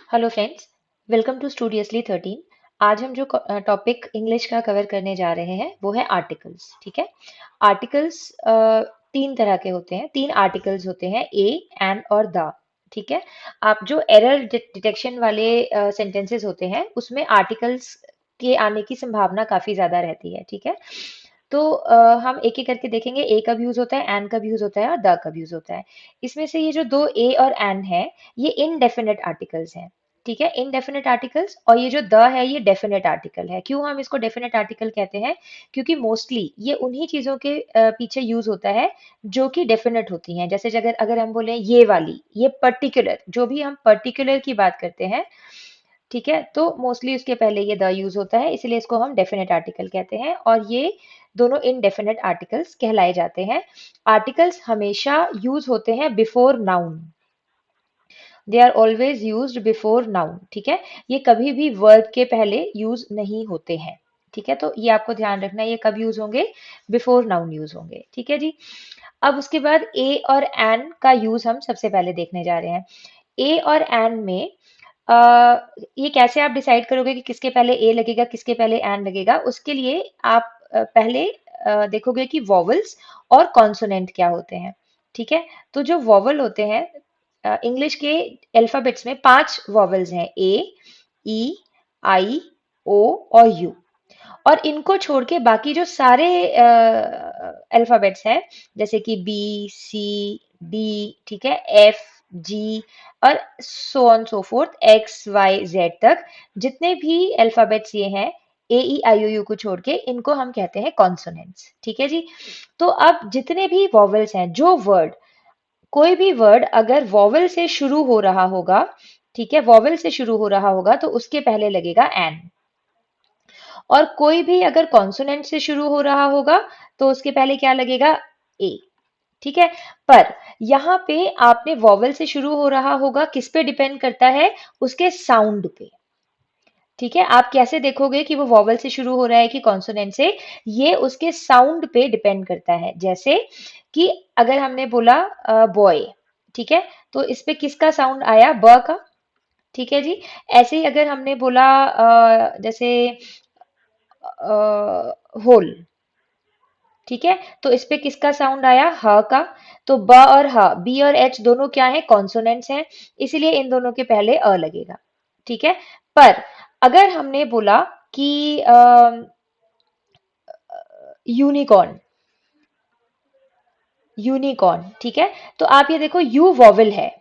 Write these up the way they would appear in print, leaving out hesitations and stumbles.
Hello friends, welcome to studiously 13। आज हम जो टॉपिक इंग्लिश का कवर करने जा रहे हैं वो है आर्टिकल्स। ठीक है। आर्टिकल्स तीन तरह के होते हैं, तीन आर्टिकल्स होते हैं, ए, एन और द। ठीक है। आप जो एरर डिटेक्शन वाले सेंटेंसेस होते हैं उसमें आर्टिकल्स के आने की संभावना काफी ज्यादा रहती है। ठीक है। तो हम एक एक करके देखेंगे, ए कब यूज होता है, एन कब यूज होता है और द कब यूज होता है। इसमें से ये जो दो ए और एन है ये इनडेफिनेट आर्टिकल्स हैं। ठीक है, इनडेफिनेट आर्टिकल्स। और ये जो द है ये डेफिनेट आर्टिकल है। क्यों हम इसको डेफिनेट आर्टिकल कहते हैं? क्योंकि मोस्टली ये उन्हीं चीजों के पीछे यूज होता है जो कि डेफिनेट होती हैं। जैसे अगर अगर हम बोले ये वाली, ये पर्टिकुलर, जो भी हम पर्टिकुलर की बात करते हैं, ठीक है, तो मोस्टली उसके पहले ये द यूज होता है, इसलिए इसको हम डेफिनेट आर्टिकल कहते हैं। और ये दोनों इनडेफिनेट आर्टिकल्स कहलाए जाते हैं। आर्टिकल्स हमेशा यूज होते हैं before noun. They are always used before noun. ठीक है। ये कभी भी वर्ब के पहले यूज नहीं होते हैं। ठीक है, तो ये आपको ध्यान रखना है, ये कब यूज होंगे? बिफोर नाउन यूज होंगे। ठीक है जी। अब उसके बाद ए और एन का यूज हम सबसे पहले देखने जा रहे हैं। ए और एन में अ, ये कैसे आप डिसाइड करोगे कि किसके पहले ए लगेगा, किसके पहले एन लगेगा? उसके लिए आप पहले देखोगे कि वॉवल्स और कॉन्सोनेंट क्या होते हैं। ठीक है। तो जो वॉवल होते हैं, इंग्लिश के अल्फाबेट्स में 5 वॉवल्स हैं, ए, ई, आई, ओ और यू। और इनको छोड़ के बाकी जो सारे अल्फाबेट्स हैं, जैसे कि बी, सी, डी, ठीक है, एफ, जी और so on so forth, X, Y, Z तक जितने भी अल्फाबेट्स ये हैं, ए, ई, आई, ओ, यू को छोड़ के, इनको हम कहते हैं कॉन्सोनेंट्स। ठीक है जी। तो अब जितने भी वॉवल्स हैं, जो वर्ड, कोई भी वर्ड अगर वॉवल से शुरू हो रहा होगा, ठीक है, वॉवल से शुरू हो रहा होगा तो उसके पहले लगेगा एन। और कोई भी अगर कॉन्सोनेंट से शुरू हो रहा होगा तो उसके पहले क्या लगेगा? ए। ठीक है। पर यहाँ पे आपने वॉवल से शुरू हो रहा होगा, किस पे डिपेंड करता है? उसके साउंड पे। ठीक है। आप कैसे देखोगे कि वो वॉवल से शुरू हो रहा है कि कॉन्सोनेंट से? ये उसके साउंड पे डिपेंड करता है। जैसे कि अगर हमने बोला बॉय, ठीक है, तो इस पे किसका साउंड आया? ब का। ठीक है जी। ऐसे ही अगर हमने बोला जैसे होल, ठीक है, तो इस पे किसका साउंड आया? ह का। तो ब और ह, बी और एच दोनों क्या है? कॉन्सोनेंट्स हैं, इसीलिए इन दोनों के पहले अ लगेगा। ठीक है। पर अगर हमने बोला कि यूनिकॉर्न, यूनिकॉर्न, ठीक है, तो आप ये देखो, यू वॉवल है,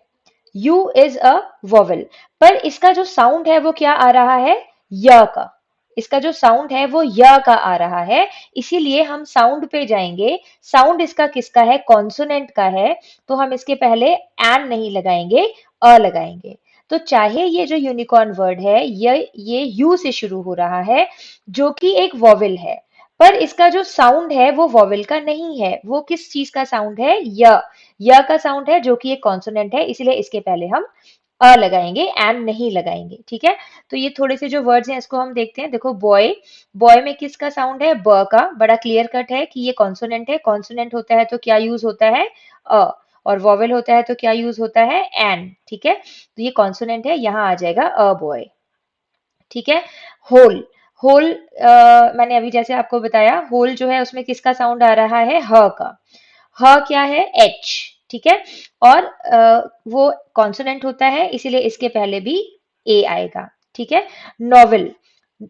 यू इज अ वॉवल, पर इसका जो साउंड है वो क्या आ रहा है? य का। इसका जो साउंड है वो य का आ रहा है, इसीलिए हम साउंड पे जाएंगे। साउंड इसका किसका है? कॉन्सोनेंट का है, तो हम इसके पहले एन नहीं लगाएंगे, अ लगाएंगे। तो चाहे ये जो यूनिकॉर्न वर्ड है ये यू से शुरू हो रहा है, जो कि एक वॉवल है, पर इसका जो साउंड है वो वॉवल का नहीं है। वो किस चीज का साउंड है? य का साउंड है, जो कि एक कॉन्सोनेंट है, इसलिए इसके पहले हम अ लगाएंगे, एन नहीं लगाएंगे। ठीक है। तो ये थोड़े से जो वर्ड्स हैं इसको हम देखते हैं। देखो, बॉय, बॉय में किसका साउंड है? ब का। बड़ा क्लियर कट है कि ये कॉन्सोनेंट है। कॉन्सोनेंट होता है तो क्या यूज होता है? अ। और वॉवेल होता है तो क्या यूज होता है? एन। ठीक है, तो ये कॉन्सोनेंट है, यहाँ आ जाएगा अ बॉय। ठीक है। होल, होल, मैंने अभी जैसे आपको बताया, होल जो है उसमें किसका साउंड आ रहा है? ह का। ह क्या है? एच। ठीक है। और वो कॉन्सोनेंट होता है, इसीलिए इसके पहले भी ए आएगा। ठीक है। नॉवल,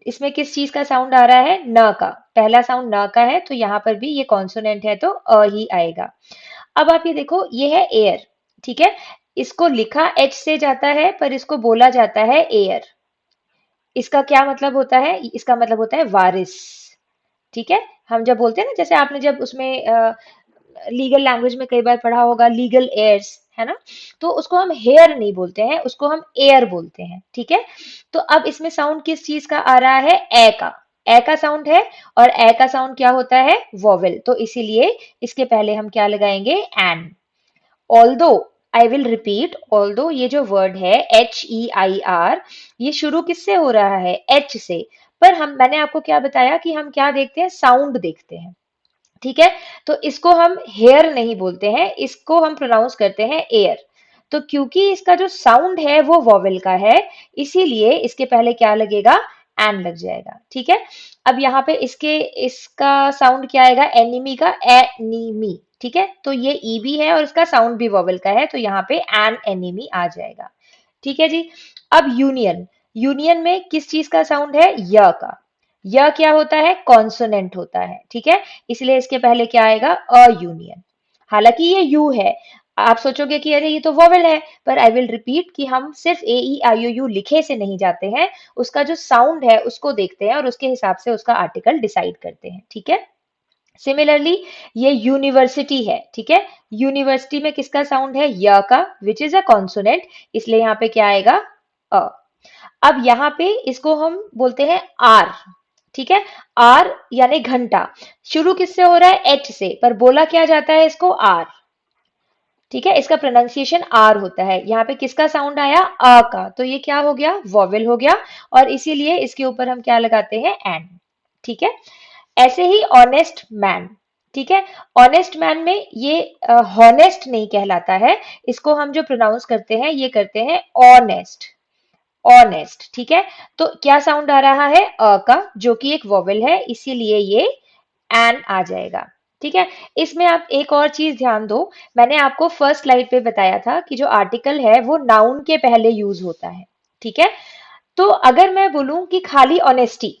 इसमें किस चीज का साउंड आ रहा है? न का। पहला साउंड न का है, तो यहाँ पर भी ये कॉन्सोनेंट है तो अ ही आएगा। अब आप ये देखो, ये है एयर। ठीक है। इसको लिखा एच से जाता है पर इसको बोला जाता है एयर। इसका क्या मतलब होता है? इसका मतलब होता है वारिस। ठीक है। हम जब बोलते हैं ना, जैसे आपने जब उसमें लीगल लैंग्वेज में कई बार पढ़ा होगा, लीगल एयर्स, है ना, तो उसको हम हेयर नहीं बोलते हैं, उसको हम एयर बोलते हैं। ठीक है। तो अब इसमें साउंड किस चीज का आ रहा है? ए का। ए का साउंड है, और ए का साउंड क्या होता है? वॉवेल, तो इसीलिए इसके पहले हम क्या लगाएंगे? N. Although, I will repeat, although ये जो वर्ड है HEIR, ये शुरू किससे हो रहा है? एच से। पर मैंने आपको क्या बताया कि हम क्या देखते हैं? साउंड देखते हैं। ठीक है। तो इसको हम हेयर नहीं बोलते हैं, इसको हम प्रोनाउंस करते हैं एयर। तो क्योंकि इसका जो साउंड है वो वॉवेल का है, इसीलिए इसके पहले क्या लगेगा, एन लग जाएगा। ठीक है, अब यहाँ पे इसका साउंड क्या आएगा, एनिमी का, एनीमी। ठीक है, तो ये ई भी है और इसका साउंड भी वॉवेल का है, तो यहाँ पे एन एनिमी आ जाएगा। ठीक है जी। अब यूनियन, यूनियन में किस चीज का साउंड है, य का। य क्या होता है, कॉन्सोनेंट होता है। ठीक है, इसलिए इसके पहले क्या आएगा, अ यूनियन। हालांकि ये यू है, आप सोचोगे कि अरे ये तो वॉवेल है, पर आई विल रिपीट कि हम सिर्फ ए ई आई ओ यू लिखे से नहीं जाते हैं, उसका जो साउंड है उसको देखते हैं और उसके हिसाब से उसका आर्टिकल डिसाइड करते हैं। ठीक है, सिमिलरली ये यूनिवर्सिटी है। ठीक है, यूनिवर्सिटी में किसका साउंड है, य का, विच इज अ कॉन्सोनेंट, इसलिए यहाँ पे क्या आएगा, अ। अब यहाँ पे इसको हम बोलते हैं आर। ठीक है, आर यानी घंटा, शुरू किससे हो रहा है, एच से, पर बोला क्या जाता है इसको, आर। ठीक है, इसका प्रोनाउंसिएशन आर होता है। यहाँ पे किसका साउंड आया, अ का, तो ये क्या हो गया, वॉवेल हो गया, और इसीलिए इसके ऊपर हम क्या लगाते हैं, एन। ठीक है, ऐसे ही ऑनेस्ट मैन। ठीक है, ऑनेस्ट मैन में ये हॉनेस्ट नहीं कहलाता है, इसको हम जो प्रोनाउंस करते हैं ये करते हैं ऑनेस्ट, ऑनेस्ट। ठीक है, तो क्या साउंड आ रहा है, अ का, जो कि एक वॉवेल है, इसीलिए ये एन आ जाएगा। ठीक है, इसमें आप एक और चीज ध्यान दो, मैंने आपको फर्स्ट स्लाइड पे बताया था कि जो आर्टिकल है वो नाउन के पहले यूज होता है। ठीक है, तो अगर मैं बोलूं कि खाली ऑनेस्टी,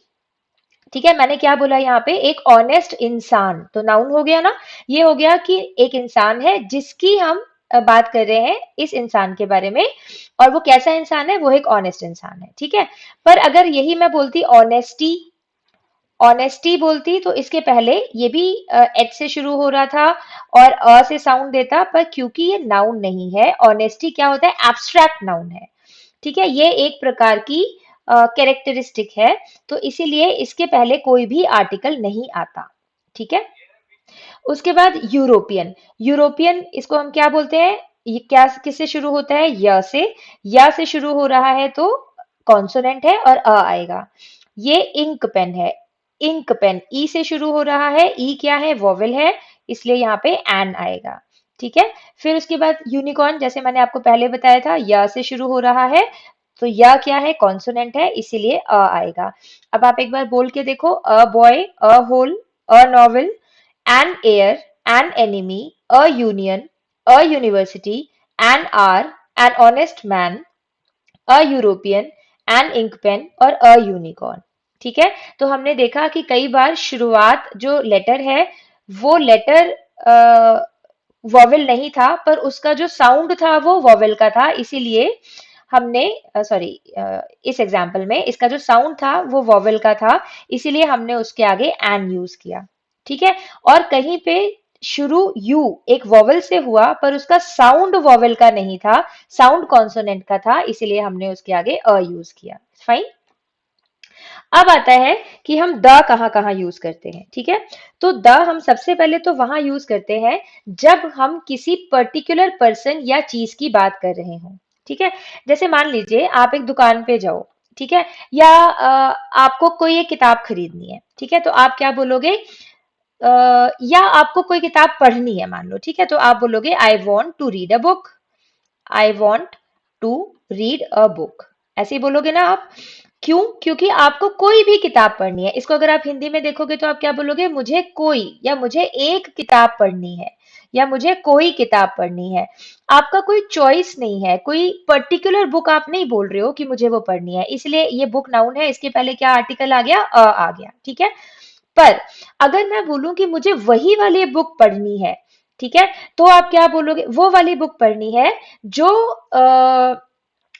ठीक है, मैंने क्या बोला यहाँ पे, एक ऑनेस्ट इंसान, तो नाउन हो गया ना, ये हो गया कि एक इंसान है जिसकी हम बात कर रहे हैं, इस इंसान के बारे में, और वो कैसा इंसान है, वो एक ऑनेस्ट इंसान है। ठीक है, पर अगर यही मैं बोलती ऑनेस्टी, ऑनेस्टी बोलती, तो इसके पहले ये भी एच से शुरू हो रहा था और अ से साउंड देता, पर क्योंकि ये नाउन नहीं है, ऑनेस्टी क्या होता है, एब्स्ट्रैक्ट नाउन है। ठीक है, ये एक प्रकार की कैरेक्टरिस्टिक है, तो इसीलिए इसके पहले कोई भी आर्टिकल नहीं आता। ठीक है, उसके बाद यूरोपियन, यूरोपियन इसको हम क्या बोलते हैं, ये क्या किससे शुरू होता है, य से शुरू हो रहा है तो कॉन्सोनेंट है और अ आएगा। ये इंक पेन है, इंक पेन, ई से शुरू हो रहा है, ई क्या है, वॉवेल है, इसलिए यहाँ पे एन आएगा। ठीक है, फिर उसके बाद यूनिकॉर्न, जैसे मैंने आपको पहले बताया था, य से शुरू हो रहा है, तो य क्या है, कॉन्सोनेंट है, इसीलिए अ आएगा। अब आप एक बार बोल के देखो, a boy, a hole, a novel, an heir, an enemy, a union, a university, an hour, an honest man, a European, an ink pen और a unicorn। ठीक है, तो हमने देखा कि कई बार शुरुआत जो लेटर है वो लेटर वॉवेल नहीं था, पर उसका जो साउंड था वो वॉवेल का था, इसीलिए हमने, सॉरी, इस एग्जाम्पल में इसका जो साउंड था वो वॉवेल का था, इसीलिए हमने उसके आगे एन यूज किया। ठीक है, और कहीं पे शुरू यू एक वॉवेल से हुआ, पर उसका साउंड वॉवेल का नहीं था, साउंड कॉन्सोनेंट का था, इसीलिए हमने उसके आगे अ यूज किया। फाइन। अब आता है कि हम द कहाँ कहाँ यूज करते हैं। ठीक है, तो द हम सबसे पहले तो वहां यूज करते हैं जब हम किसी पर्टिकुलर पर्सन या चीज की बात कर रहे हों। ठीक है, जैसे मान लीजिए आप एक दुकान पे जाओ, ठीक है, या आपको कोई एक किताब खरीदनी है। ठीक है, तो आप क्या बोलोगे, या आपको कोई किताब पढ़नी है मान लो, ठीक है, तो आप बोलोगे I want to read a book, I want to read a book, ऐसे ही बोलोगे ना आप। क्यों, क्योंकि आपको कोई भी किताब पढ़नी है, इसको अगर आप हिंदी में देखोगे तो आप क्या बोलोगे, मुझे कोई, या मुझे एक किताब पढ़नी है, या मुझे कोई किताब पढ़नी है। आपका कोई चॉइस नहीं है, कोई पर्टिकुलर बुक आप नहीं बोल रहे हो कि मुझे वो पढ़नी है, इसलिए ये बुक नाउन है, इसके पहले क्या आर्टिकल आ गया, अ आ गया। ठीक है, पर अगर मैं बोलूं कि मुझे वही वाली बुक पढ़नी है, ठीक है, तो आप क्या बोलोगे, वो वाली बुक पढ़नी है जो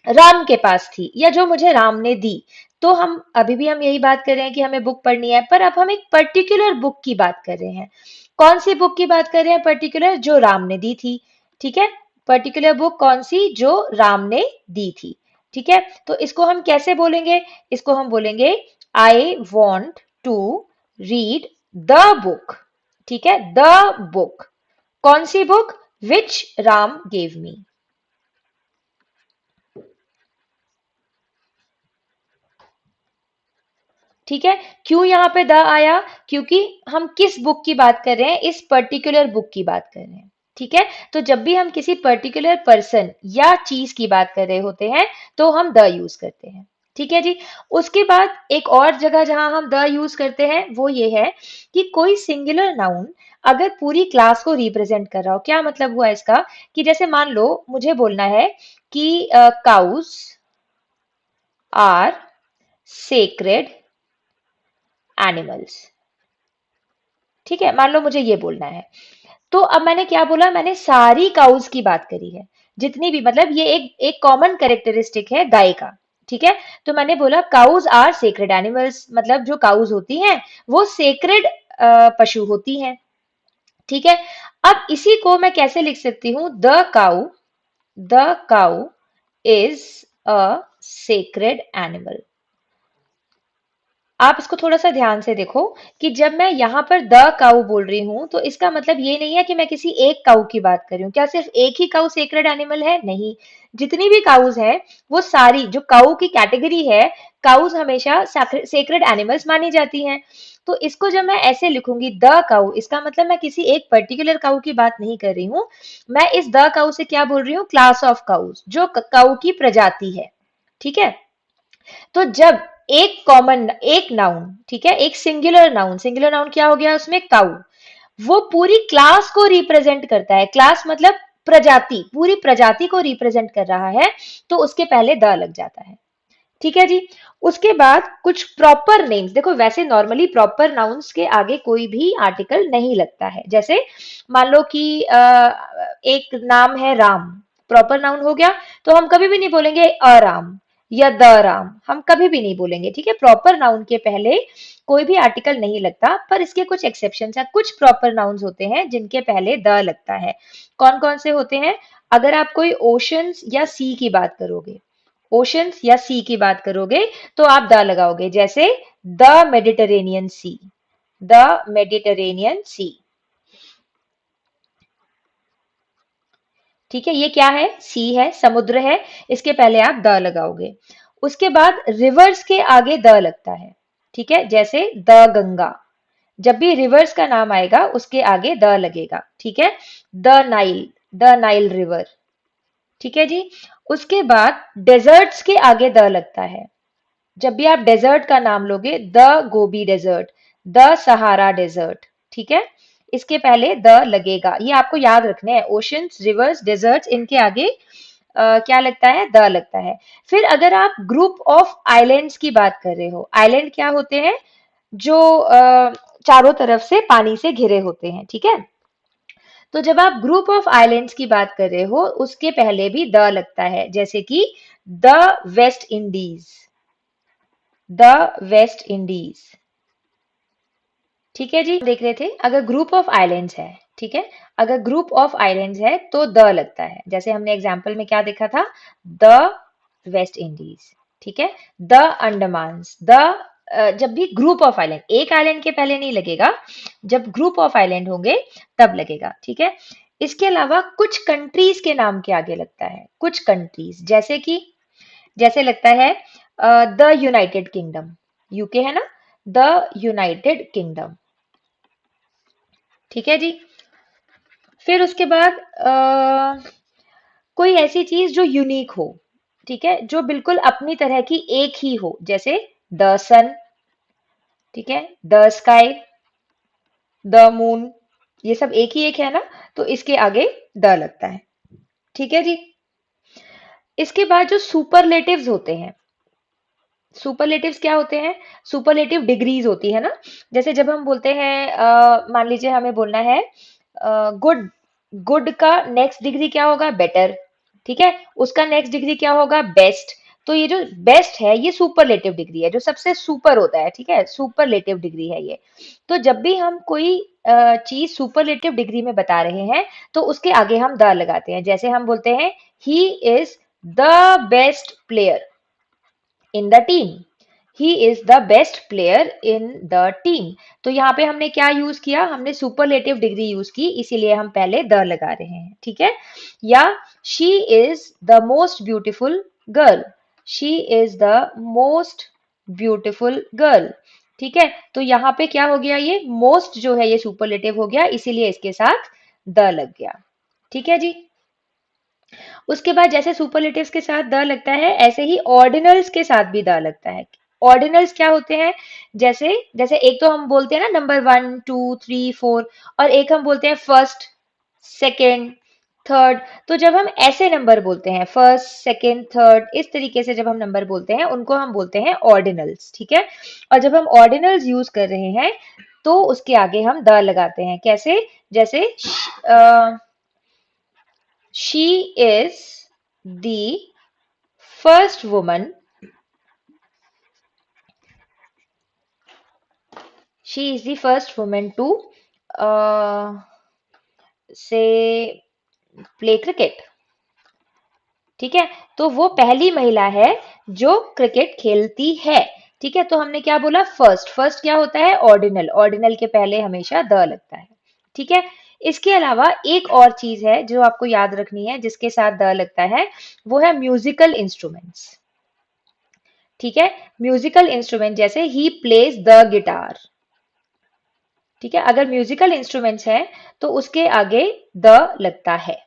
राम के पास थी, या जो मुझे राम ने दी। तो हम अभी भी हम यही बात कर रहे हैं कि हमें बुक पढ़नी है, पर अब हम एक पर्टिकुलर बुक की बात कर रहे हैं। कौन सी बुक की बात कर रहे हैं, पर्टिकुलर, जो राम ने दी थी। ठीक है, पर्टिकुलर बुक कौन सी, जो राम ने दी थी। ठीक है, तो इसको हम कैसे बोलेंगे, इसको हम बोलेंगे I want to read the book. ठीक है, द बुक, कौन सी book, which Ram gave me. ठीक है, क्यों यहाँ पे द आया, क्योंकि हम किस बुक की बात कर रहे हैं, इस पर्टिकुलर बुक की बात कर रहे हैं। ठीक है। तो जब भी हम किसी पर्टिकुलर पर्सन या चीज की बात कर रहे होते हैं तो हम द यूज करते हैं। ठीक है जी। उसके बाद एक और जगह जहां हम द यूज करते हैं वो ये है कि कोई सिंगुलर नाउन अगर पूरी क्लास को रिप्रेजेंट कर रहा हो। क्या मतलब हुआ इसका कि जैसे मान लो मुझे बोलना है कि काउस आर सेक्रेड एनिमल्स। ठीक है, मान लो मुझे ये बोलना है। तो अब मैंने क्या बोला, मैंने सारी काउज की बात करी है, जितनी भी, मतलब ये एक एक कॉमन कैरेक्टरिस्टिक है गाय का। ठीक है। तो मैंने बोला काउज आर सेक्रेड एनिमल्स, मतलब जो काउज होती हैं वो सेक्रेड पशु होती हैं। ठीक है। अब इसी को मैं कैसे लिख सकती हूँ, the cow is a sacred animal. आप इसको थोड़ा सा ध्यान से देखो कि जब मैं यहाँ पर द काऊ बोल रही हूँ तो इसका मतलब ये नहीं है कि मैं किसी एक काऊ की बात कर रही हूँ। क्या सिर्फ एक ही काऊ सेक्रेड एनिमल है? नहीं, जितनी भी काउज हैं वो सारी जो काऊ की कैटेगरी है, काउज हमेशा सेक्रेड एनिमल्स मानी जाती हैं। तो इसको जब मैं ऐसे लिखूंगी द काऊ, इसका मतलब मैं किसी एक पर्टिकुलर काऊ की बात नहीं कर रही हूँ। मैं इस द काऊ से क्या बोल रही हूँ, क्लास ऑफ काउज, जो काऊ की प्रजाति है। ठीक है। तो जब एक कॉमन, एक नाउन, ठीक है, एक सिंगुलर नाउन, सिंगुलर नाउन क्या हो गया उसमें, काउ, वो पूरी क्लास को रिप्रेजेंट करता है। क्लास मतलब प्रजाति, पूरी प्रजाति को रिप्रेजेंट कर रहा है, तो उसके पहले द लग जाता है। ठीक है जी। उसके बाद कुछ प्रॉपर नेम्स, देखो वैसे नॉर्मली प्रॉपर नाउन्स के आगे कोई भी आर्टिकल नहीं लगता है। जैसे मान लो कि एक नाम है राम, प्रॉपर नाउन हो गया, तो हम कभी भी नहीं बोलेंगे अराम या द राम, हम कभी भी नहीं बोलेंगे। ठीक है, प्रॉपर नाउन के पहले कोई भी आर्टिकल नहीं लगता, पर इसके कुछ एक्सेप्शन है। कुछ प्रॉपर नाउन्स होते हैं जिनके पहले द लगता है। कौन कौन से होते हैं? अगर आप कोई ओशंस या सी की बात करोगे, ओशंस या सी की बात करोगे तो आप द लगाओगे। जैसे the Mediterranean sea, the Mediterranean sea. ठीक है, ये क्या है, सी है, समुद्र है, इसके पहले आप द लगाओगे। उसके बाद रिवर्स के आगे द लगता है। ठीक है, जैसे द गंगा, जब भी रिवर्स का नाम आएगा उसके आगे द लगेगा। ठीक है। The Nile, the Nile river. ठीक है जी। उसके बाद डेजर्ट्स के आगे द लगता है। जब भी आप डेजर्ट का नाम लोगे, the Gobi desert, the Sahara desert. ठीक है, इसके पहले द लगेगा, ये आपको याद रखना है। ओशंस, रिवर्स, डेजर्ट्स, इनके आगे क्या लगता है, द लगता है। फिर अगर आप ग्रुप ऑफ आइलैंड्स की बात कर रहे हो, आइलैंड क्या होते हैं, जो चारों तरफ से पानी से घिरे होते हैं। ठीक है। तो जब आप ग्रुप ऑफ आइलैंड्स की बात कर रहे हो उसके पहले भी द लगता है। जैसे कि the West Indies, the West Indies. ठीक है जी, देख रहे थे, अगर ग्रुप ऑफ आइलैंड्स है, ठीक है, अगर ग्रुप ऑफ आइलैंड्स है तो द लगता है। जैसे हमने एग्जांपल में क्या देखा था, द वेस्ट इंडीज। ठीक है। द अंडमान्स, द, जब भी ग्रुप ऑफ आइलैंड, एक आइलैंड के पहले नहीं लगेगा, जब ग्रुप ऑफ आइलैंड होंगे तब लगेगा। ठीक है। इसके अलावा कुछ कंट्रीज के नाम के आगे लगता है, कुछ कंट्रीज, जैसे कि, जैसे लगता है द यूनाइटेड किंगडम, यूके है ना, द यूनाइटेड किंगडम। ठीक है जी। फिर उसके बाद कोई ऐसी चीज जो यूनिक हो, ठीक है, जो बिल्कुल अपनी तरह की एक ही हो, जैसे द सन, ठीक है, द स्काई, द मून, ये सब एक ही एक है ना, तो इसके आगे द लगता है। ठीक है जी। इसके बाद जो सुपरलेटिव्स होते हैं, सुपरलेटिव्स क्या होते हैं, सुपरलेटिव डिग्रीज होती है ना। जैसे जब हम बोलते हैं मान लीजिए हमें बोलना है गुड, गुड का नेक्स्ट डिग्री क्या होगा, बेटर। ठीक है, उसका नेक्स्ट डिग्री क्या होगा, बेस्ट। तो ये जो बेस्ट है ये सुपरलेटिव डिग्री है, जो सबसे सुपर होता है। ठीक है, सुपरलेटिव डिग्री है ये। तो जब भी हम कोई चीज सुपरलेटिव डिग्री में बता रहे हैं तो उसके आगे हम द लगाते हैं। जैसे हम बोलते हैं he is the best player in the team, he is the best player in the team. तो यहाँ पे हमने क्या यूज किया, हमने सुपरलेटिव डिग्री यूज की, इसीलिए हम पहले द लगा रहे हैं। ठीक है। या she is the most beautiful girl, she is the most beautiful girl. ठीक है, तो यहाँ पे क्या हो गया, ये मोस्ट जो है ये सुपरलेटिव हो गया, इसीलिए इसके साथ द लग गया। ठीक है जी। उसके बाद जैसे सुपरलेटिव्स के साथ द लगता है, ऐसे ही ऑर्डिनल्स के साथ भी द लगता है। ऑर्डिनल्स क्या होते हैं? जैसे जैसे एक तो हम बोलते हैं ना नंबर 1 2 3 4, और एक हम बोलते हैं फर्स्ट, सेकेंड, थर्ड। तो जब हम ऐसे नंबर बोलते हैं फर्स्ट, सेकेंड, थर्ड, इस तरीके से जब हम नंबर बोलते हैं उनको हम बोलते हैं ऑर्डिनल्स, ठीक है। और जब हम ऑर्डिनल्स यूज कर रहे हैं तो उसके आगे हम द लगाते हैं। कैसे? जैसे she is the first woman, she is the first woman to say play cricket, ठीक है। तो वो पहली महिला है जो क्रिकेट खेलती है, ठीक है। तो हमने क्या बोला? फर्स्ट। फर्स्ट क्या होता है? ऑर्डिनल। ऑर्डिनल के पहले हमेशा द लगता है, ठीक है। इसके अलावा एक और चीज है जो आपको याद रखनी है जिसके साथ द लगता है, वो है म्यूजिकल इंस्ट्रूमेंट्स, ठीक है। म्यूजिकल इंस्ट्रूमेंट जैसे ही प्लेज द गिटार, ठीक है। अगर म्यूजिकल इंस्ट्रूमेंट्स है तो उसके आगे द लगता है,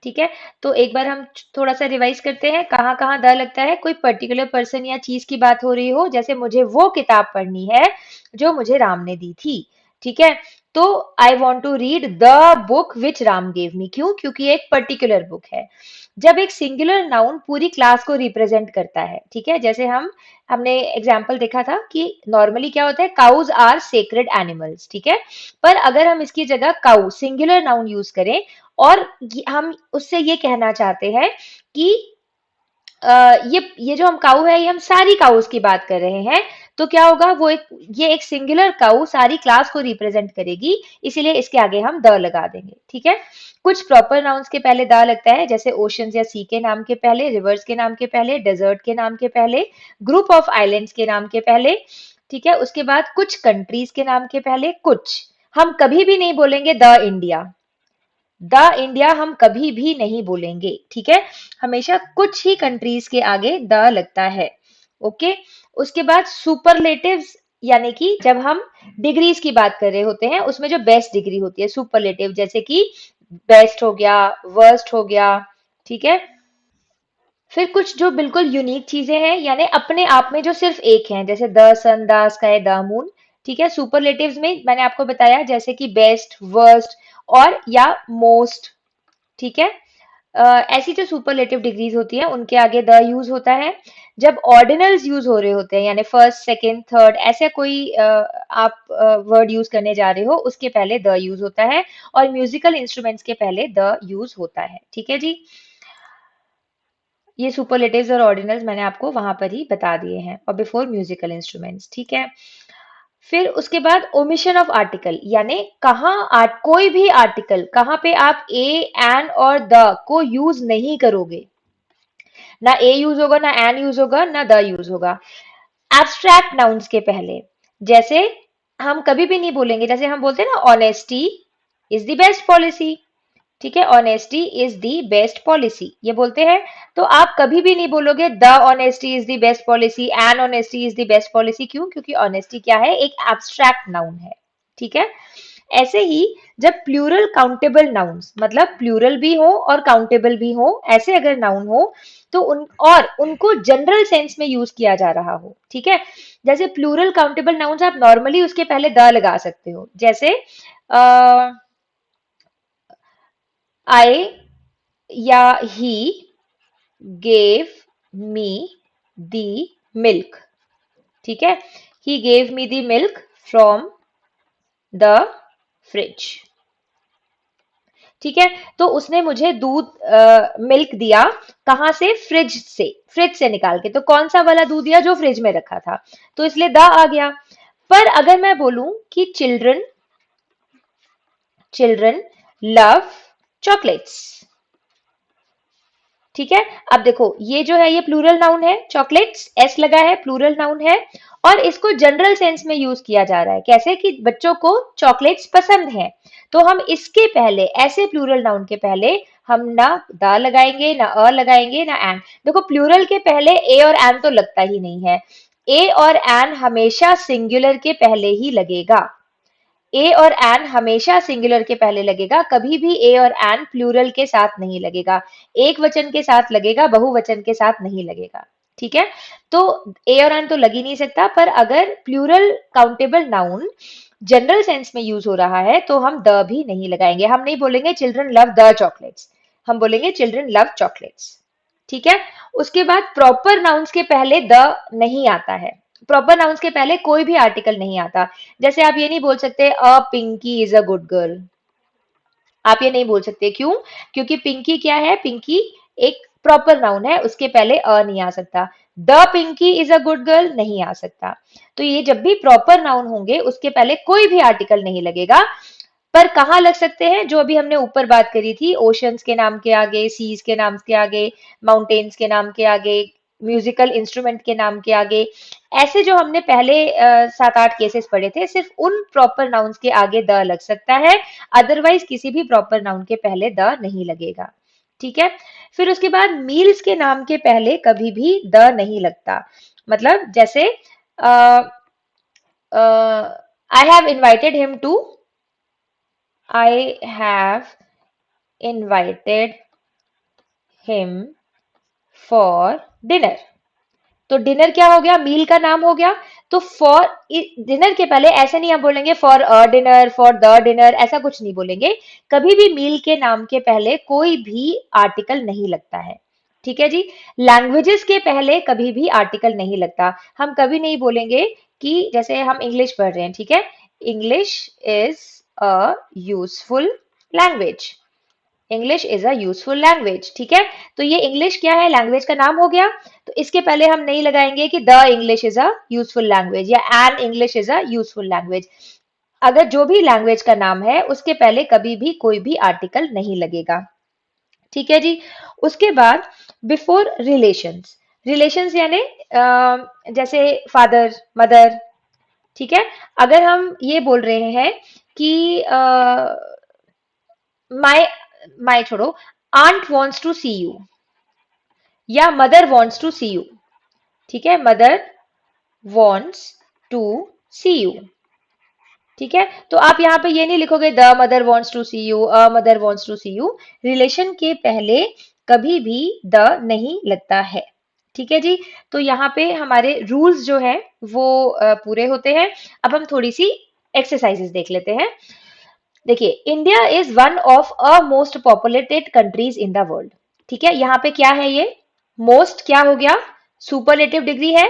ठीक है। तो एक बार हम थोड़ा सा रिवाइज करते हैं कहाँ कहाँ द लगता है। कोई पर्टिकुलर पर्सन या चीज की बात हो रही हो, जैसे मुझे वो किताब पढ़नी है जो मुझे राम ने दी थी, ठीक है। तो I want to read the book which Ram gave me. क्यों? क्योंकि एक पर्टिकुलर बुक है। जब एक सिंगुलर नाउन पूरी क्लास को रिप्रेजेंट करता है, ठीक है। जैसे हमने एग्जाम्पल देखा था कि नॉर्मली क्या होता है, काउज आर सेक्रेड एनिमल्स, ठीक है। पर अगर हम इसकी जगह काउ सिंगुलर नाउन यूज करें और हम उससे ये कहना चाहते हैं कि ये जो हम काऊ है, ये हम सारी काउस की बात कर रहे हैं, तो क्या होगा? ये एक सिंगुलर काऊ सारी क्लास को रिप्रेजेंट करेगी, इसीलिए इसके आगे हम द लगा देंगे, ठीक है। कुछ प्रॉपर नाउन्स के पहले द लगता है, जैसे ओशंस या सी के नाम के पहले, रिवर्स के नाम के पहले, डेजर्ट के नाम के पहले, ग्रुप ऑफ आइलैंड्स के नाम के पहले, ठीक है। उसके बाद कुछ कंट्रीज के नाम के पहले, कुछ हम कभी भी नहीं बोलेंगे द इंडिया। द इंडिया हम कभी भी नहीं बोलेंगे, ठीक है। हमेशा कुछ ही कंट्रीज के आगे द लगता है, ओके। उसके बाद सुपरलेटिव्स, यानी कि जब हम डिग्रीज की बात कर रहे होते हैं उसमें जो बेस्ट डिग्री होती है, सुपरलेटिव, जैसे कि बेस्ट हो गया, वर्स्ट हो गया, ठीक है। फिर कुछ जो बिल्कुल यूनिक चीजें हैं, यानी अपने आप में जो सिर्फ एक हैं, जैसे the sun, the sky, the moon, ठीक है। सुपरलेटिव्स में मैंने आपको बताया जैसे कि बेस्ट, वर्स्ट और या मोस्ट, ठीक है। ऐसी जो सुपरलेटिव डिग्रीज होती है उनके आगे द यूज होता है। जब ऑर्डिनल्स यूज हो रहे होते हैं, यानी फर्स्ट, सेकंड, थर्ड, ऐसा कोई आप वर्ड यूज करने जा रहे हो, उसके पहले द यूज होता है। और म्यूजिकल इंस्ट्रूमेंट्स के पहले द यूज होता है, ठीक है जी। ये सुपरलेटिव्स और ऑर्डिनल्स मैंने आपको वहां पर ही बता दिए हैं, और बिफोर म्यूजिकल इंस्ट्रूमेंट्स, ठीक है। फिर उसके बाद ओमिशन ऑफ आर्टिकल, यानी कहाँ कोई भी आर्टिकल कहाँ पे आप ए, एन और द को यूज नहीं करोगे। ना ए यूज होगा, ना एन यूज होगा, ना द यूज होगा। एब्स्ट्रैक्ट नाउन्स के पहले, जैसे हम कभी भी नहीं बोलेंगे, जैसे हम बोलते हैं ना honesty is the best policy, ठीक है। Honesty is the best policy ये बोलते हैं। तो आप कभी भी नहीं बोलोगे the honesty is the best policy, an honesty is the best policy. क्यों? क्योंकि ऑनेस्टी क्या है? एक एब्स्ट्रैक्ट नाउन है, ठीक है। ऐसे ही जब प्लूरल काउंटेबल नाउन्स, मतलब प्लूरल भी हो और काउंटेबल भी हो, ऐसे अगर नाउन हो तो उनको जनरल सेंस में यूज किया जा रहा हो, ठीक है। जैसे प्लूरल काउंटेबल नाउन्स आप नॉर्मली उसके पहले द लगा सकते हो, जैसे आई या ही gave me the milk, ठीक है। he gave me the milk from the fridge, ठीक है। तो उसने मुझे दूध मिल्क दिया, कहां से? फ्रिज से, फ्रिज से निकाल के। तो कौन सा वाला दूध दिया? जो फ्रिज में रखा था, तो इसलिए द आ गया। पर अगर मैं बोलूं कि चिल्ड्रन चिल्ड्रन लव चॉकलेट्स, ठीक है। अब देखो ये जो है ये प्लूरल नाउन है, चॉकलेट्स एस लगा है, प्लूरल नाउन है, और इसको जनरल सेंस में यूज किया जा रहा है। कैसे? कि बच्चों को चॉकलेट्स पसंद है। तो हम इसके पहले, ऐसे प्लूरल नाउन के पहले, हम ना द लगाएंगे, ना अ लगाएंगे, ना एन। देखो प्लूरल के पहले ए और एन तो लगता ही नहीं है। ए और एन हमेशा सिंगुलर के पहले ही लगेगा। ए और एन हमेशा सिंगुलर के पहले लगेगा, कभी भी ए और एन प्लूरल के साथ नहीं लगेगा। एक वचन के साथ लगेगा, बहुवचन के साथ नहीं लगेगा। ठीक है, तो ए और एन तो लग ही नहीं सकता, पर अगर plural countable noun general sense में यूज हो रहा है तो हम द भी नहीं लगाएंगे। हम नहीं बोलेंगे चिल्ड्रन लव द चॉकलेट्स, हम बोलेंगे चिल्ड्रन लव चॉकलेट्स। ठीक है, उसके बाद प्रॉपर नाउन्स के पहले द नहीं आता है। प्रॉपर नाउन्स के पहले कोई भी आर्टिकल नहीं आता। जैसे आप ये नहीं बोल सकते a Pinky is a good girl, आप ये नहीं बोल सकते। क्यों? क्योंकि पिंकी क्या है? पिंकी एक प्रॉपर नाउन है, उसके पहले अ नहीं आ सकता। The Pinky is a good girl नहीं आ सकता। तो ये जब भी प्रॉपर नाउन होंगे उसके पहले कोई भी आर्टिकल नहीं लगेगा। पर कहाँ लग सकते हैं? जो अभी हमने ऊपर बात करी थी, ओशंस के नाम के आगे, सीज के नाम के आगे, माउंटेन्स के नाम के आगे, म्यूजिकल इंस्ट्रूमेंट के नाम के आगे, ऐसे जो हमने पहले 7-8 केसेस पढ़े थे, सिर्फ उन प्रॉपर नाउन्स के आगे द लग सकता है। अदरवाइज किसी भी प्रॉपर नाउन के पहले द नहीं लगेगा। ठीक है, फिर उसके बाद मील्स के नाम के पहले कभी भी द नहीं लगता। मतलब जैसे I have invited him to, I have invited him for dinner। तो डिनर क्या हो गया? मील का नाम हो गया। तो फॉर डिनर के पहले ऐसे नहीं हम बोलेंगे for a dinner, for the dinner, ऐसा कुछ नहीं बोलेंगे। कभी भी मील के नाम के पहले कोई भी आर्टिकल नहीं लगता है। ठीक है जी। लैंग्वेजेस के पहले कभी भी आर्टिकल नहीं लगता। हम कभी नहीं बोलेंगे कि जैसे हम इंग्लिश पढ़ रहे हैं, ठीक है, English is a useful language, English is a useful language. ठीक है, तो ये इंग्लिश क्या है? लैंग्वेज का नाम हो गया। तो इसके पहले हम नहीं लगाएंगे कि the English is a useful language या an English is a useful language. अगर जो भी लैंग्वेज का नाम है उसके पहले कभी भी कोई भी आर्टिकल नहीं लगेगा। ठीक है जी। उसके बाद बिफोर रिलेशंस, रिलेशंस यानी जैसे फादर मदर। ठीक है, अगर हम ये बोल रहे हैं कि माय माय छोड़ो, aunt wants to see you या mother wants to see you. ठीक है, mother wants to see you. ठीक है, तो आप यहाँ पे ये नहीं लिखोगे the mother wants to see you, a mother wants to see you. Relation के पहले कभी भी द नहीं लगता है। ठीक है जी। तो यहाँ पे हमारे रूल्स जो है वो पूरे होते हैं। अब हम थोड़ी सी एक्सरसाइजेस देख लेते हैं। देखिए, India is one of a most populated countries in the world. ठीक है, यहाँ पे क्या है? ये मोस्ट क्या हो गया? सुपरलेटिव डिग्री है।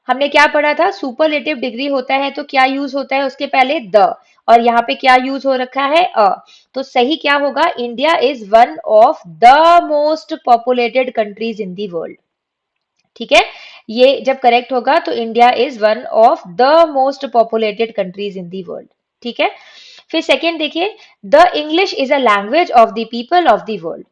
हमने क्या पढ़ा था? सुपरलेटिव डिग्री होता है तो क्या यूज होता है उसके पहले? द। और यहाँ पे क्या यूज हो रखा है? अ। तो सही क्या होगा? India is one of the most populated countries in the world. ठीक है, ये जब करेक्ट होगा तो India is one of the most populated countries in the world. ठीक है, फिर सेकेंड देखिए, the English is a language of the people of the world.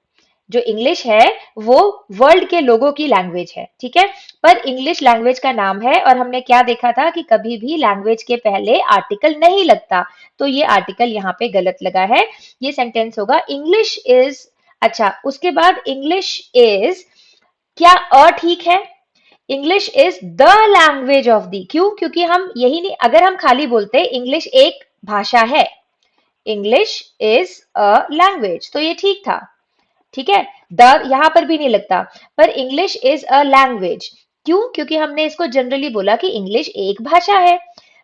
जो इंग्लिश है वो वर्ल्ड के लोगों की लैंग्वेज है। ठीक है, पर इंग्लिश लैंग्वेज का नाम है और हमने क्या देखा था कि कभी भी लैंग्वेज के पहले आर्टिकल नहीं लगता। तो ये आर्टिकल यहाँ पे गलत लगा है। ये सेंटेंस होगा इंग्लिश इज। अच्छा, उसके बाद इंग्लिश इज, क्या अ ठीक है? English is the language of the, क्यों? क्योंकि हम यही नहीं, अगर हम खाली बोलते इंग्लिश एक भाषा है, इंग्लिश इज अ लैंग्वेज, तो ये ठीक था। ठीक है, द यहां पर भी नहीं लगता। पर इंग्लिश इज अ लैंग्वेज, क्यों? क्योंकि हमने इसको जनरली बोला कि इंग्लिश एक भाषा है।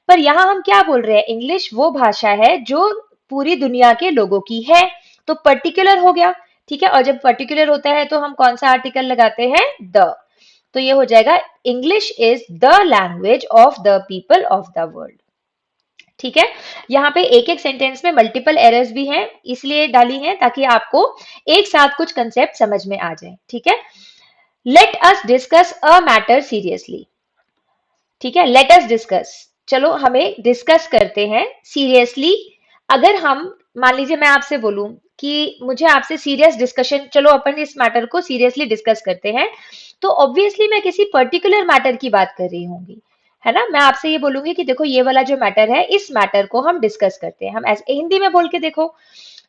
पर यहां हम क्या बोल रहे हैं? इंग्लिश वो भाषा है जो पूरी दुनिया के लोगों की है। तो पर्टिकुलर हो गया। ठीक है, और जब पर्टिकुलर होता है तो हम कौन सा आर्टिकल लगाते हैं? द। तो ये हो जाएगा English is the language of the people of the world. ठीक है, यहाँ पे एक एक सेंटेंस में मल्टीपल एरर्स भी हैं, इसलिए डाली हैं ताकि आपको एक साथ कुछ कंसेप्ट समझ में आ जाए। ठीक है, let us discuss a matter seriously. ठीक है, लेट अस डिस्कस, चलो हमें डिस्कस करते हैं सीरियसली। अगर हम मान लीजिए मैं आपसे बोलूं कि मुझे आपसे सीरियस डिस्कशन, चलो अपन इस मैटर को सीरियसली डिस्कस करते हैं, तो ऑब्वियसली मैं किसी पर्टिकुलर मैटर की बात कर रही होंगी, है ना? मैं आपसे ये बोलूंगी कि देखो ये वाला जो मैटर है, इस मैटर को हम डिस्कस करते हैं। हम ऐसे हिंदी में बोल के देखो,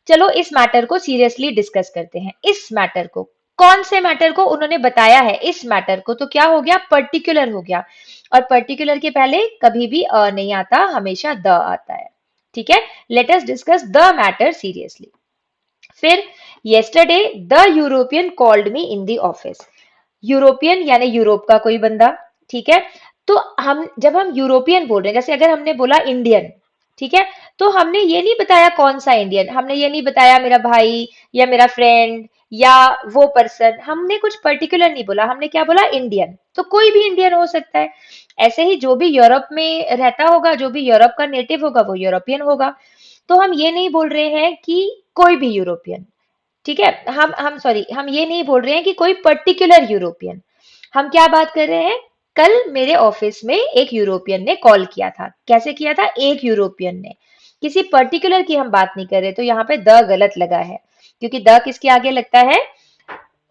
चलो इस मैटर को सीरियसली डिस्कस करते हैं। इस मैटर को, कौन से मैटर को? उन्होंने बताया है इस मैटर को, तो क्या हो गया? पर्टिकुलर हो गया। और पर्टिकुलर के पहले कभी भी अ नहीं आता, हमेशा द आता है। ठीक है, let us discuss the matter seriously. फिर yesterday the European called me in the office. European यानी यूरोप का कोई बंदा, ठीक है। तो हम जब हम यूरोपियन बोल रहे हैं, जैसे अगर हमने बोला इंडियन, ठीक है, तो हमने ये नहीं बताया कौन सा इंडियन, हमने ये नहीं बताया मेरा भाई या मेरा फ्रेंड या वो पर्सन, हमने कुछ पर्टिकुलर नहीं बोला, हमने क्या बोला, इंडियन। तो कोई भी इंडियन हो सकता है। ऐसे ही जो भी यूरोप में रहता होगा, जो भी यूरोप का नेटिव होगा, वो यूरोपियन होगा। तो हम ये नहीं बोल रहे हैं कि कोई भी यूरोपियन, ठीक है। हम सॉरी, हम ये नहीं बोल रहे हैं कि कोई पर्टिकुलर यूरोपियन। हम क्या बात कर रहे हैं, कल मेरे ऑफिस में एक यूरोपियन ने कॉल किया था। कैसे किया था, एक यूरोपियन ने, किसी पर्टिकुलर की हम बात नहीं कर रहे। तो यहाँ पे द गलत लगा है, क्योंकि द किसके आगे लगता है,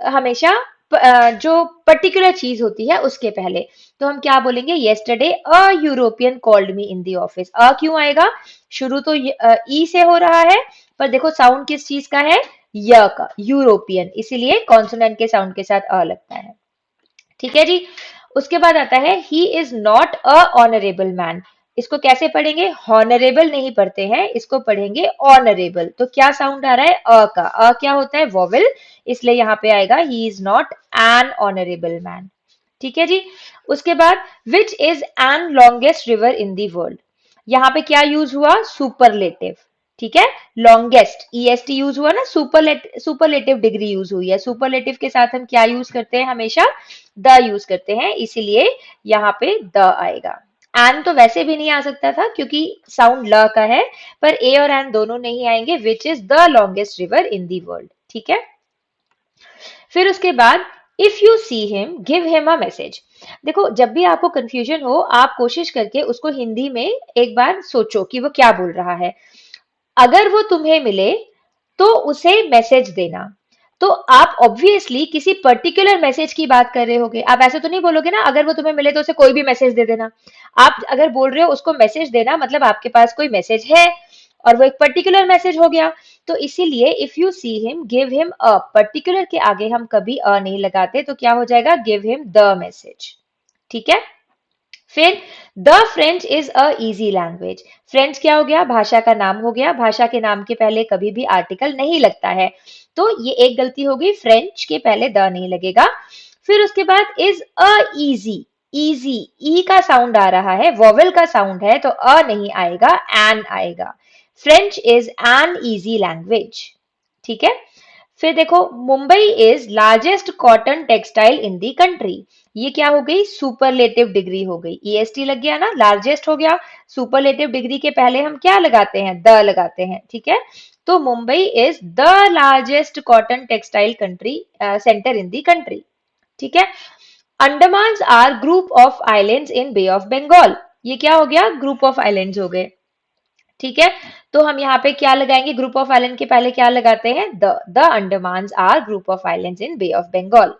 हमेशा जो पर्टिकुलर चीज होती है उसके पहले। तो हम क्या बोलेंगे, yesterday a European called me in the office. A क्यों आएगा, शुरू तो ई से हो रहा है, पर देखो साउंड किस चीज का है, य का, यूरोपियन, इसीलिए कॉन्सोनेंट के साउंड के साथ अ लगता है। ठीक है जी। उसके बाद आता है he is not a honourable man. इसको कैसे पढ़ेंगे, हॉनरेबल नहीं पढ़ते हैं, इसको पढ़ेंगे ऑनरेबल। तो क्या साउंड आ रहा है, अ का। अ क्या होता है, वोवेल, इसलिए यहाँ पे आएगा he is not an honourable man. ठीक है जी। उसके बाद which is an longest river in the world. यहाँ पे क्या यूज हुआ, सुपरलेटिव, ठीक है। लॉन्गेस्ट, ईएसटी यूज हुआ ना, सुपरलेटिव डिग्री यूज हुई है। सुपरलेटिव के साथ हम क्या यूज करते हैं, हमेशा द यूज करते हैं, इसीलिए यहाँ पे द आएगा। एन तो वैसे भी नहीं आ सकता था क्योंकि साउंड ल का है, पर ए और एन दोनों नहीं आएंगे। Which is the longest river in the world, ठीक है। फिर उसके बाद if you see him give him a message. देखो जब भी आपको कंफ्यूजन हो, आप कोशिश करके उसको हिंदी में एक बार सोचो कि वो क्या बोल रहा है। अगर वो तुम्हें मिले तो उसे मैसेज देना। तो आप ऑब्वियसली किसी पर्टिकुलर मैसेज की बात कर रहे होगे। आप ऐसे तो नहीं बोलोगे ना, अगर वो तुम्हें मिले तो उसे कोई भी मैसेज दे देना। आप अगर बोल रहे हो उसको मैसेज देना, मतलब आपके पास कोई मैसेज है और वो एक पर्टिकुलर मैसेज हो गया। तो इसीलिए if you see him give him a, particular के आगे हम कभी अ नहीं लगाते, तो क्या हो जाएगा, गिव हिम द मैसेज। ठीक है। फिर the French is a easy language. French क्या हो गया, भाषा का नाम हो गया। भाषा के नाम के पहले कभी भी आर्टिकल नहीं लगता है, तो ये एक गलती होगी, फ्रेंच के पहले द नहीं लगेगा। फिर उसके बाद इज अ इजी, इजी, ई का साउंड आ रहा है, वोवेल का साउंड है, तो अ नहीं आएगा, एन आएगा। French is an easy language, ठीक है। फिर देखो Mumbai is largest cotton textile in the country. ये क्या हो गई, सुपरलेटिव डिग्री हो गई, ईएसटी लग गया ना, लार्जेस्ट हो गया। सुपरलेटिव डिग्री के पहले हम क्या लगाते हैं, द लगाते हैं, ठीक है। तो Mumbai is the largest cotton textile country centre in the country, ठीक है। Andaman are group of islands in Bay of Bengal. ये क्या हो गया, ग्रुप ऑफ आइलैंड्स हो गए, ठीक है। तो हम यहाँ पे क्या लगाएंगे, ग्रुप ऑफ आइलैंड के पहले क्या लगाते हैं, the Andaman are group of islands in Bay of Bengal.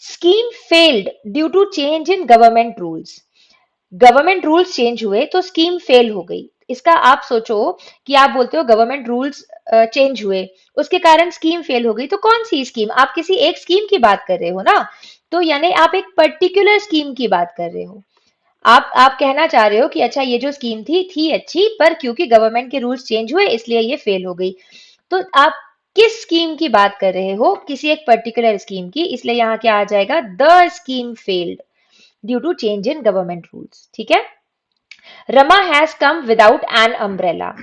Scheme failed due to change in government rules. Government rules change हुए तो स्कीम फेल हो गई। इसका आप सोचो कि आप बोलते हो गवर्नमेंट रूल्स चेंज हुए, उसके कारण स्कीम फेल हो गई, तो कौन सी स्कीम, आप किसी एक स्कीम की बात कर रहे हो ना। तो यानी आप एक पर्टिकुलर स्कीम की बात कर रहे हो। आप कहना चाह रहे हो कि अच्छा ये जो स्कीम थी अच्छी, पर क्योंकि गवर्नमेंट के रूल्स चेंज हुए इसलिए ये फेल हो गई। तो आप किस स्कीम की बात कर रहे हो, किसी एक पर्टिकुलर स्कीम की, इसलिए यहाँ क्या आ जाएगा, the scheme failed due to change in government rules, ठीक है। Rama has come without an umbrella.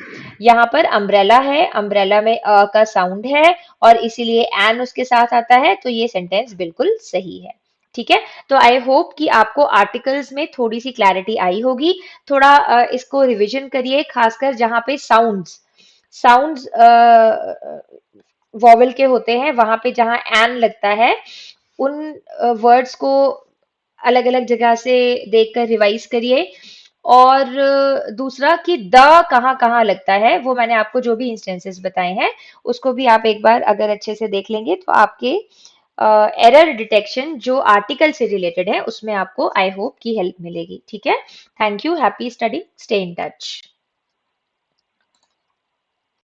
यहाँ पर अम्ब्रेला है, अम्ब्रेला में अ का साउंड है और इसीलिए एन उसके साथ आता है, तो ये सेंटेंस बिल्कुल सही है, ठीक है। तो आई होप कि आपको आर्टिकल्स में थोड़ी सी क्लैरिटी आई होगी। थोड़ा इसको रिवीजन करिए, खासकर जहाँ पे साउंड्स साउंड्स वॉवेल के होते हैं, वहां पे जहाँ एन लगता है, उन वर्ड्स को अलग अलग जगह से देखकर रिवाइज करिए। और दूसरा कि द कहाँ कहाँ लगता है, वो मैंने आपको जो भी इंस्टेंसेस बताए हैं उसको भी आप एक बार अगर अच्छे से देख लेंगे तो आपके एरर डिटेक्शन जो आर्टिकल से रिलेटेड है उसमें आपको आई होप की हेल्प मिलेगी, ठीक है। Thank you, happy study, stay in touch.